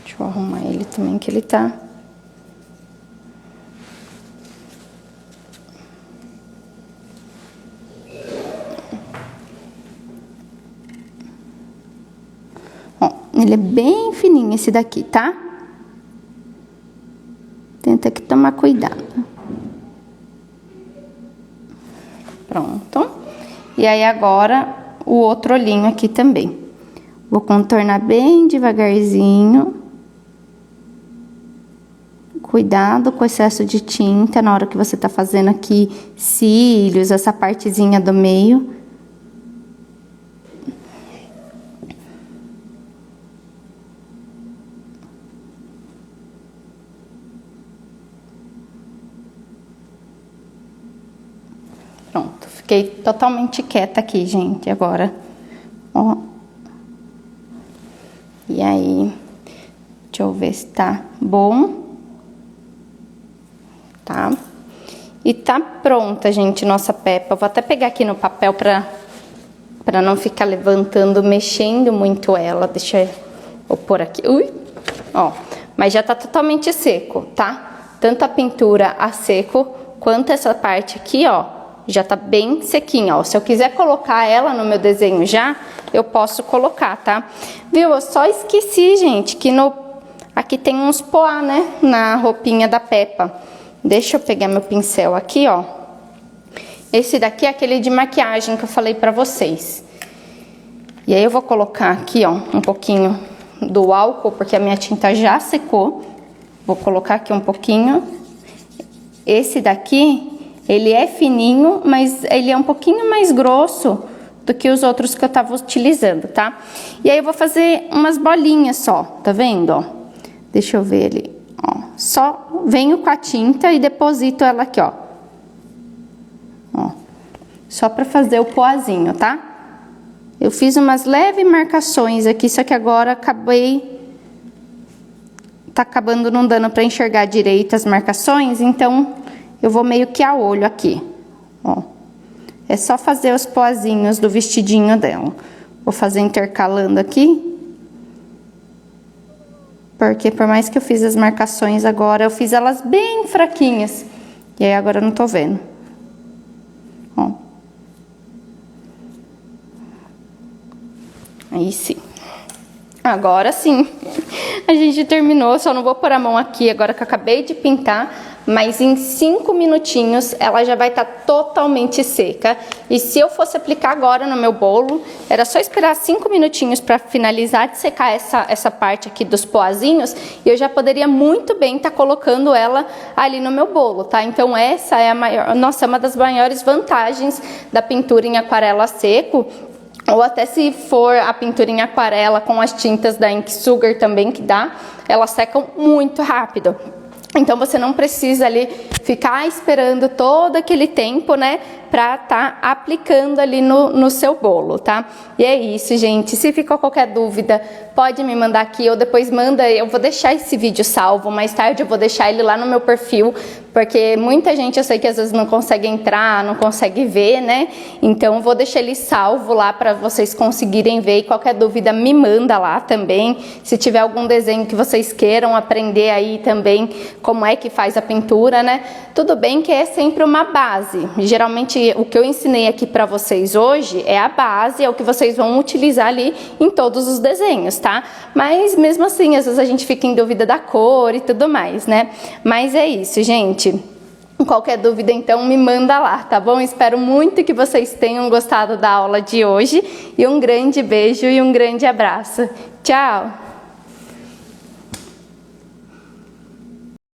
Deixa eu arrumar ele também, que ele tá... Ele é bem fininho esse daqui, tá? Tenta que tomar cuidado. Pronto. E aí agora o outro olhinho aqui também. Vou contornar bem devagarzinho. Cuidado com o excesso de tinta na hora que você tá fazendo aqui cílios, essa partezinha do meio. Pronto, fiquei totalmente quieta aqui, gente, agora, ó. E aí, deixa eu ver se tá bom. Tá? E tá pronta, gente, nossa Peppa. Eu vou até pegar aqui no papel pra não ficar levantando, mexendo muito ela. Deixa eu pôr aqui. Ui! Ó, mas já tá totalmente seco, tá? Tanto a pintura a seco, quanto essa parte aqui, ó. Já tá bem sequinha, ó. Se eu quiser colocar ela no meu desenho já, eu posso colocar, tá? Viu? Eu só esqueci, gente, que aqui tem uns poá, né? Na roupinha da Peppa. Deixa eu pegar meu pincel aqui, ó. Esse daqui é aquele de maquiagem que eu falei pra vocês. E aí eu vou colocar aqui, ó, um pouquinho do álcool, porque a minha tinta já secou. Vou colocar aqui um pouquinho. Esse daqui... Ele é fininho, mas ele é um pouquinho mais grosso do que os outros que eu tava utilizando, tá? E aí eu vou fazer umas bolinhas só, tá vendo, ó? Deixa eu ver ele, ó. Só venho com a tinta e deposito ela aqui, ó. Ó. Só pra fazer o poazinho, tá? Eu fiz umas leves marcações aqui, só que agora tá acabando não dando pra enxergar direito as marcações, então... Eu vou meio que a olho aqui, ó. É só fazer os poazinhos do vestidinho dela. Vou fazer intercalando aqui. Porque por mais que eu fiz as marcações agora, eu fiz elas bem fraquinhas. E aí agora eu não tô vendo. Ó. Aí sim. Agora sim. A gente terminou, só não vou pôr a mão aqui agora que eu acabei de pintar. Mas em 5 minutinhos ela já vai estar totalmente seca. E se eu fosse aplicar agora no meu bolo, era só esperar 5 minutinhos para finalizar de secar essa parte aqui dos poazinhos. E eu já poderia muito bem estar colocando ela ali no meu bolo, tá? Então essa é a maior, nossa, é uma das maiores vantagens da pintura em aquarela seco. Ou até se for a pintura em aquarela com as tintas da Ink Sugar também que dá, elas secam muito rápido. Então, você não precisa ali ficar esperando todo aquele tempo, né, Pra tá aplicando ali no seu bolo, tá? E é isso, gente. Se ficou qualquer dúvida, pode me mandar aqui ou depois manda. Eu vou deixar esse vídeo salvo. Mais tarde eu vou deixar ele lá no meu perfil, porque muita gente eu sei que às vezes não consegue entrar, não consegue ver, né? Então eu vou deixar ele salvo lá para vocês conseguirem ver. E qualquer dúvida me manda lá também. Se tiver algum desenho que vocês queiram aprender aí também como é que faz a pintura, né? Tudo bem que é sempre uma base. Geralmente o que eu ensinei aqui para vocês hoje é a base, é o que vocês vão utilizar ali em todos os desenhos, tá? Mas mesmo assim, às vezes a gente fica em dúvida da cor e tudo mais, né? Mas é isso, gente. Qualquer dúvida, então, me manda lá, tá bom? Espero muito que vocês tenham gostado da aula de hoje. E um grande beijo e um grande abraço. Tchau!